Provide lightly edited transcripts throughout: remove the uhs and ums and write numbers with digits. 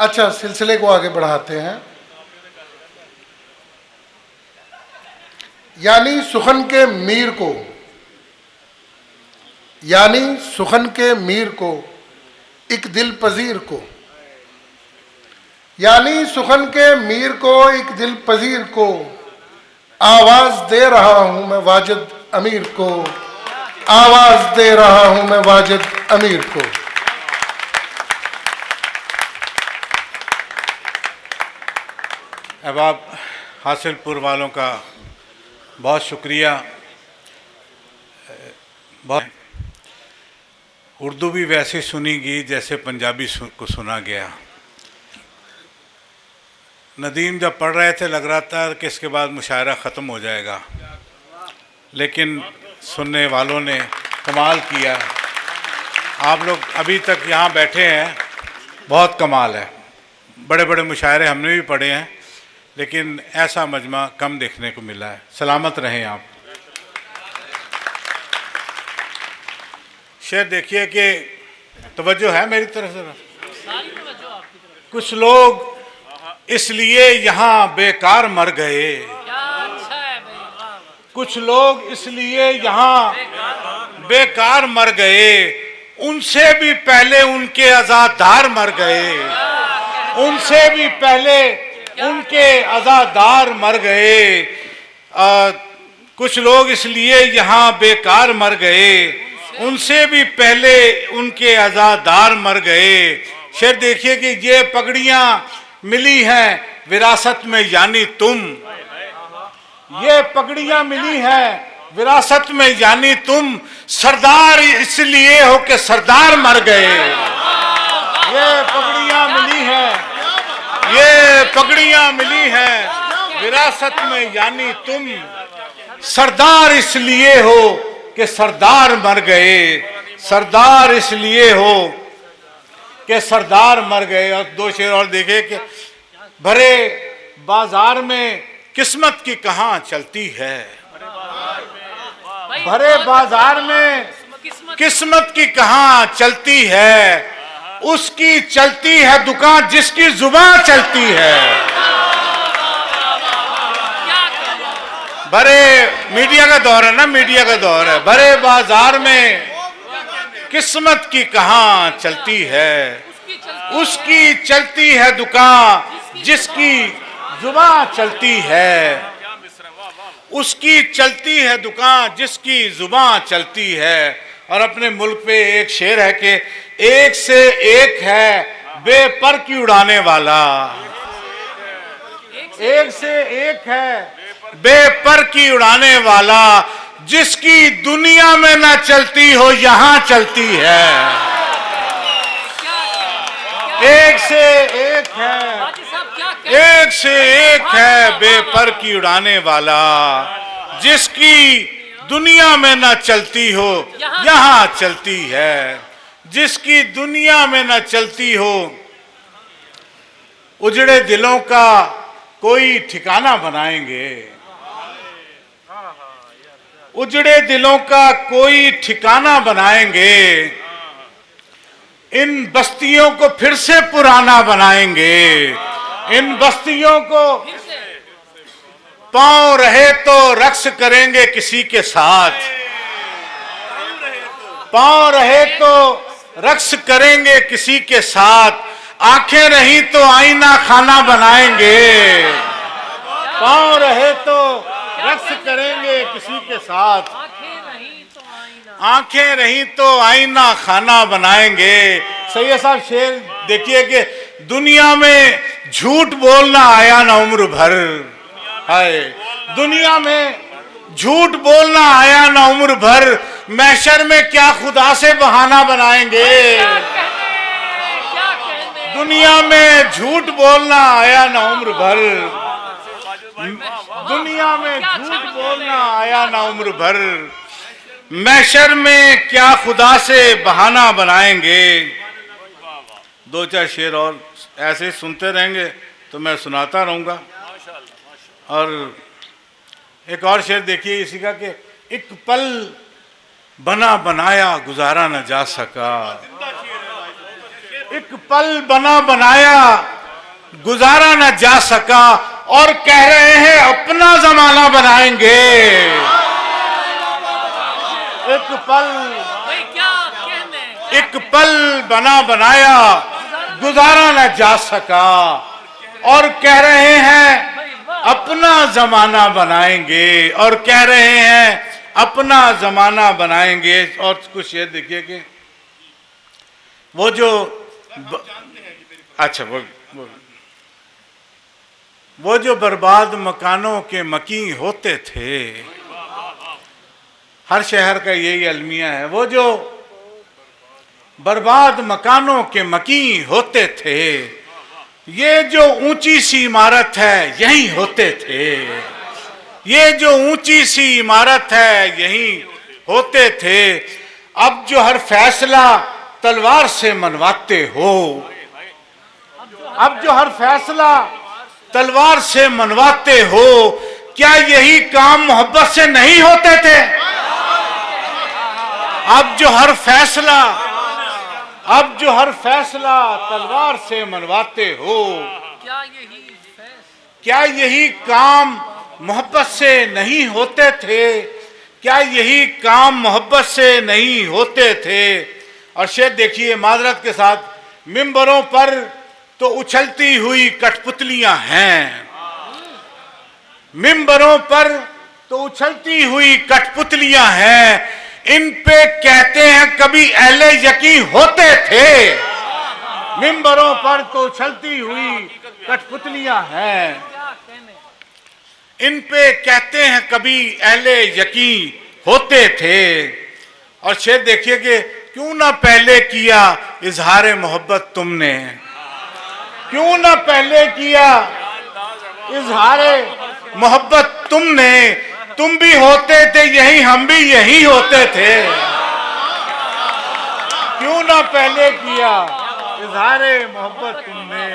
अच्छा, सिलसिले को आगे बढ़ाते हैं। यानी सुखन के मीर को, यानी सुखन के मीर को, एक दिल पजीर को, यानी सुखन के मीर को, एक दिल पजीर को, आवाज दे रहा हूं मैं वाजिद अमीर को, आवाज दे रहा हूं मैं वाजिद अमीर को। अहबाब हासिलपुर वालों का बहुत शुक्रिया। बहुत उर्दू भी वैसे सुनी गई जैसे पंजाबी को सुना गया। नदीम जब पढ़ रहे थे लग रहा था कि इसके बाद मुशायरा ख़त्म हो जाएगा, लेकिन सुनने वालों ने कमाल किया। आप लोग अभी तक यहाँ बैठे हैं, बहुत कमाल है। बड़े बड़े मुशायरे हमने भी पढ़े हैं, लेकिन ऐसा मजमा कम देखने को मिला है। सलामत रहें आप। शेर देखिए कि तवज्जो है मेरी तरफ से। कुछ लोग इसलिए यहाँ बेकार मर गए, कुछ लोग इसलिए यहाँ बेकार मर गए, उनसे भी पहले उनके अज़ादार मर गए, उनसे भी पहले उनके अज़ादार मर गए। कुछ लोग इसलिए यहाँ बेकार मर गए, उनसे भी पहले उनके अज़ादार मर गए। शेर देखिए कि ये पगड़ियाँ मिली हैं विरासत में यानी तुम, ये पगड़ियाँ मिली हैं विरासत में यानी तुम, सरदार इसलिए हो कि सरदार मर गए। ये पगड़ियाँ मिली हैं, ये पगड़ियाँ मिली हैं विरासत में यानी तुम, सरदार इसलिए हो कि सरदार मर गए, सरदार इसलिए हो कि सरदार मर गए। और दो शेर और देखे कि भरे बाजार में किस्मत की कहाँ चलती है, भरे बाजार में किस्मत की कहाँ चलती है, उसकी चलती है दुकान जिसकी जुबान चलती है। भरे मीडिया का दौर है ना, मीडिया का दौर है। भरे बाजार में किस्मत की कहाँ चलती है, उसकी चलती है दुकान जिसकी जुबान चलती है, उसकी चलती है दुकान जिसकी जुबान चलती है। और अपने मुल्क पे एक शेर है कि एक से एक है बेपर की उड़ाने वाला, एक से एक है बेपर की उड़ाने वाला, जिसकी दुनिया में ना चलती हो यहाँ चलती है। एक से एक है, एक से एक है बेपर की उड़ाने वाला, जिसकी दुनिया में ना चलती हो यहाँ चलती है, जिसकी दुनिया में ना चलती हो। उजड़े दिलों का कोई ठिकाना बनाएंगे, उजड़े दिलों का कोई ठिकाना बनाएंगे, इन बस्तियों को फिर से पुराना बनाएंगे, इन बस्तियों को पांव रहे तो रक्स करेंगे किसी के साथ, पांव रहे तो रक्स करेंगे किसी के साथ, आंखें रही तो आईना खाना बनाएंगे, पांव रहे तो रक्स करेंगे किसी के साथ, आंखें रही तो आईना खाना बनाएंगे। सैयद साहब शेर देखिए कि दुनिया में झूठ बोलना आया ना उम्र भर, हाय दुनिया में झूठ बोलना आया ना उम्र भर, महशर में क्या खुदा से बहाना बनाएंगे। दुनिया में झूठ बोलना आया ना उम्र भर, दुनिया में झूठ बोलना आया ना उम्र भर, महशर में क्या खुदा से बहाना बनाएंगे। दो चार शेर और ऐसे सुनते रहेंगे तो मैं सुनाता रहूँगा। और एक और शेर देखिए इसी का कि एक पल बना बनाया गुजारा न जा सका, एक पल बना बनाया गुजारा न जा सका और कह रहे हैं अपना जमाना बनाएंगे। एक पल बना बनाया गुजारा न जा सका और कह रहे हैं अपना जमाना बनाएंगे, और कह रहे हैं अपना जमाना बनाएंगे। और कुछ ये देखिए कि वो जो अच्छा वो जो बर्बाद मकानों के मकी होते थे, हर शहर का यही अलमिया है, वो जो बर्बाद मकानों के मकी होते थे, ये जो ऊंची सी इमारत है यही होते थे, ये जो ऊंची सी इमारत है यही होते थे। अब जो हर फैसला तलवार से मनवाते हो, अब जो हर फैसला तलवार से मनवाते हो, क्या यही काम मोहब्बत से नहीं होते थे? अब जो हर फैसला तलवार से मनवाते हो, क्या यही काम मोहब्बत से नहीं होते थे? क्या यही काम मोहब्बत से नहीं होते थे? और शेर देखिए माजरत के साथ, मिंबरों पर तो उछलती हुई कठपुतलियां हैं, मिंबरों पर तो उछलती हुई कठपुतलियां हैं, इन पे कहते हैं कभी अहले यकीन होते थे। मिंबरों पर तो उछलती हुई कठपुतलियां हैं, इन पे कहते हैं कभी अहले यकीन होते थे। और शेर देखिए कि क्यों ना पहले किया इजहार मोहब्बत तुमने, क्यों ना पहले किया इजहार मोहब्बत तुमने, तुम भी होते थे यही हम भी यही होते थे। क्यों ना पहले किया इजहार मोहब्बत तुमने,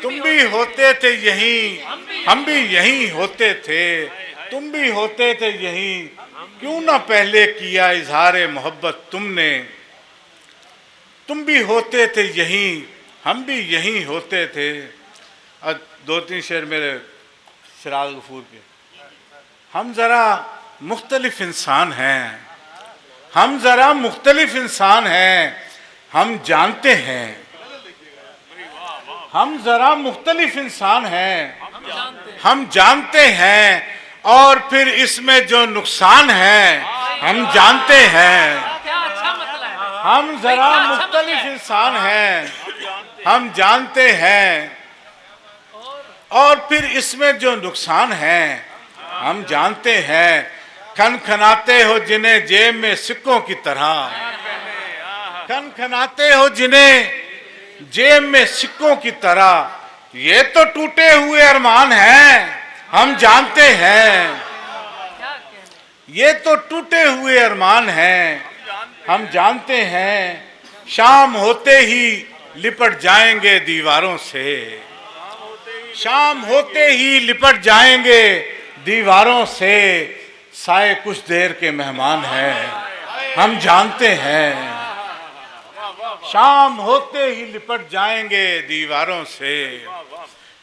तुम भी होते थे यही हम भी यही होते थे, तुम भी होते थे यही, क्यों ना पहले किया इजहार मोहब्बत तुमने, तुम भी होते थे यही हम भी यही होते थे। और दो तीन शेर मेरे सिराज गफूर के, हम जरा मुख्तलिफ इंसान हैं, हम जरा मुख्तलिफ इंसान हैं, हम जानते हैं, हम जरा मुख्तलिफ इंसान हैं, हम जानते हैं, और फिर इसमें जो नुकसान है हम जानते हैं। हम जरा मुख्तलिफ इंसान हैं, हम जानते हैं, और फिर इसमें जो नुकसान है हम जानते हैं। खनखनाते हो जिन्हें जेब में सिक्कों की तरह, खनखनाते हो जिन्हें जेब में सिक्कों की तरह, ये तो टूटे हुए अरमान हैं, हम जानते हैं, ये तो टूटे हुए अरमान हैं, हम जानते हैं। शाम होते ही लिपट जाएंगे दीवारों से, शाम होते ही लिपट जाएंगे दीवारों से, साए कुछ देर के मेहमान हैं, हम जानते हैं। शाम होते ही लिपट जाएंगे दीवारों से,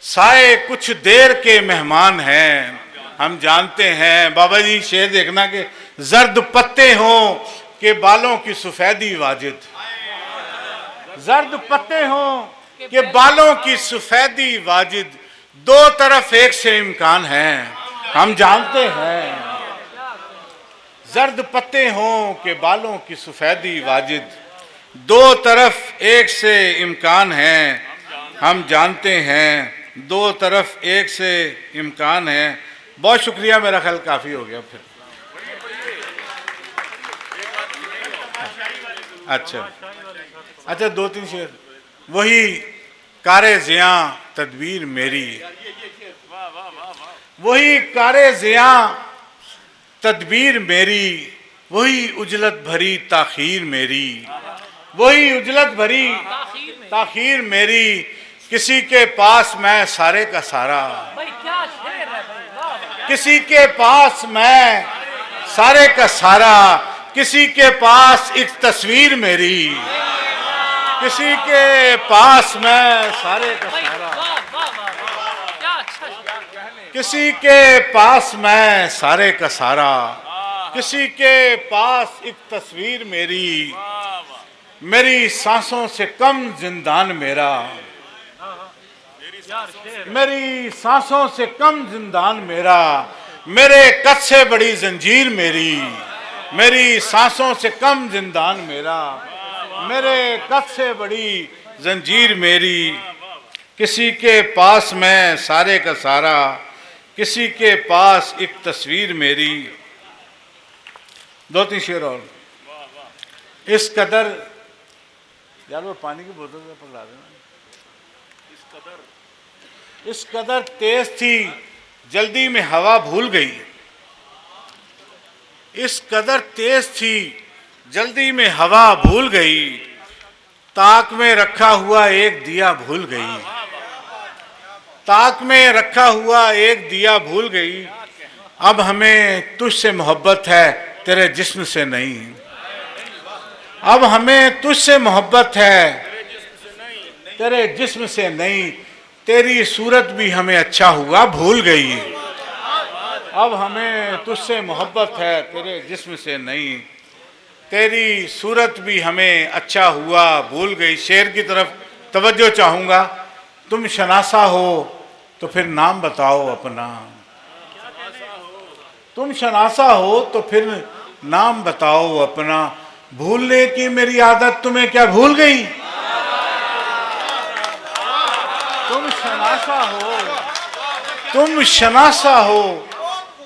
साए कुछ देर के मेहमान हैं, हम जानते हैं। बाबा जी शेर देखना कि जर्द पत्ते हों के बालों की सफेदी वाजिद, जर्द पत्ते हों के बालों की सफेदी वाजिद, दो तरफ एक से इम्कान है, हम जानते हैं। जर्द पत्ते हों के बालों की सफेदी वाजिद, दो तरफ एक से इम्कान है, हम जानते हैं, दो तरफ एक से इम्कान है। बहुत शुक्रिया, मेरा ख्याल काफ़ी हो गया फिर। अच्छा दो तीन शेर। वही कारे ज़िया तदबीर मेरी, वही कारे ज़िया तदबीर मेरी, वही उजलत भरी ताखीर मेरी, वही उजलत भरी ताखीर मेरी, किसी के पास मैं सारे का सारा, किसी के पास मैं सारे का सारा, किसी के पास एक तस्वीर मेरी, किसी के पास मैं सारे का सारा, किसी के पास मैं सारे का सारा, किसी के पास एक तस्वीर मेरी, मेरी सांसों से कम जिंदान मेरा, मेरी सांसों से कम जिंदान मेरा, मेरे कद से बड़ी जंजीर मेरी, मेरी सांसों से कम जिंदान मेरा, मेरे कद से बड़ी जंजीर मेरी, किसी के पास मैं सारे का सारा, किसी के पास एक तस्वीर मेरी। दो तीन शेर और। इस कदर, यार वो पानी की बोतल पकड़ा देना। इस कदर तेज थी जल्दी में हवा भूल गई, इस कदर तेज थी जल्दी में हवा भूल गई, ताक में रखा हुआ एक दिया भूल गई, ताक में रखा हुआ एक दिया भूल गई। अब हमें तुझसे मोहब्बत है तेरे जिस्म से नहीं, अब हमें तुझसे मोहब्बत है तेरे जिस्म से नहीं, तेरी सूरत भी हमें अच्छा हुआ भूल गई। अब हमें तुझसे मोहब्बत है तेरे जिस्म से नहीं, तेरी सूरत भी हमें अच्छा हुआ भूल गई। शेर की तरफ तवज्जो चाहूँगा। तुम शनासा हो तो फिर नाम बताओ अपना, तुम शनासा हो तो फिर नाम बताओ अपना, भूलने की मेरी आदत तुम्हें क्या भूल गई? तुम शनासा हो, तुम शनासा हो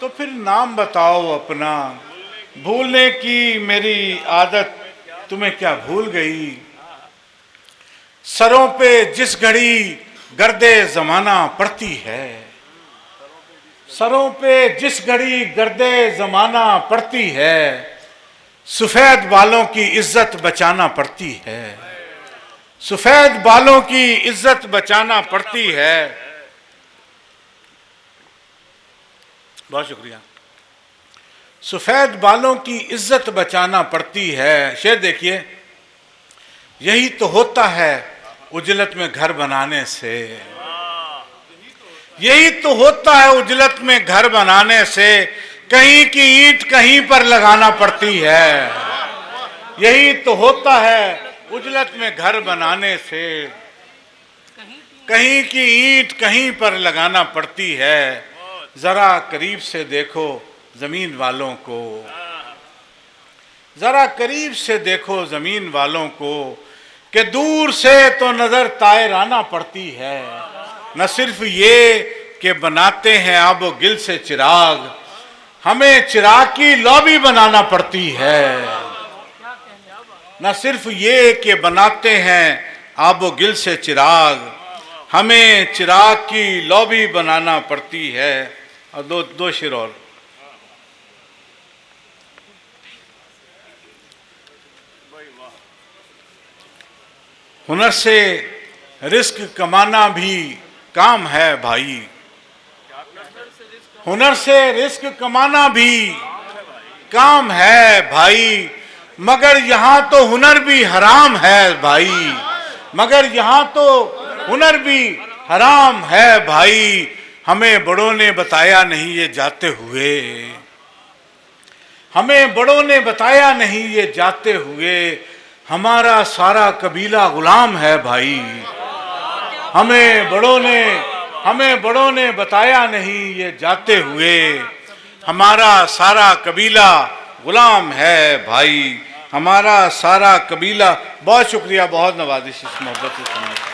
तो फिर नाम बताओ अपना, भूलने की मेरी आदत तुम्हें क्या भूल गई? सरों पे जिस घड़ी गर्दे जमाना पड़ती है, सरों पे जिस घड़ी गर्दे जमाना पड़ती है, सफेद बालों की इज्जत बचाना पड़ती है, सफेद बालों की इज्जत बचाना पड़ती है। बहुत शुक्रिया। सफेद बालों की इज्जत बचाना पड़ती है। शेर देखिए, यही तो होता है उजलत में घर बनाने से, यही तो होता है उजलत में घर बनाने से, कहीं की ईंट कहीं पर लगाना पड़ती है, यही तो होता है उजलत में घर बनाने से, कहीं की ईंट कहीं पर लगाना पड़ती है। जरा करीब से देखो जमीन वालों को, जरा करीब से देखो जमीन वालों को, कि दूर से तो नजर तायराना पड़ती है, न सिर्फ ये कि बनाते हैं आबो गिल से चिराग, हमें चिराग की लॉबी बनाना पड़ती है, न सिर्फ ये कि बनाते हैं आबो गिल से चिराग, हमें चिराग की लॉबी बनाना पड़ती है। और दो शेर और। हुनर से रिस्क कमाना भी काम है भाई, हुनर से रिस्क कमाना भी काम है भाई, मगर यहाँ तो हुनर भी हराम है भाई, मगर यहाँ तो हुनर भी हराम है भाई, हमें बड़ों ने बताया नहीं ये जाते हुए, हमें बड़ों ने बताया नहीं ये जाते हुए, हमारा सारा कबीला गुलाम है भाई, हमें बड़ों ने बताया नहीं ये जाते हुए, हमारा सारा कबीला गुलाम है भाई, हमारा सारा कबीला। बहुत शुक्रिया, बहुत नवाजिश इस मोहब्बत से सुनने।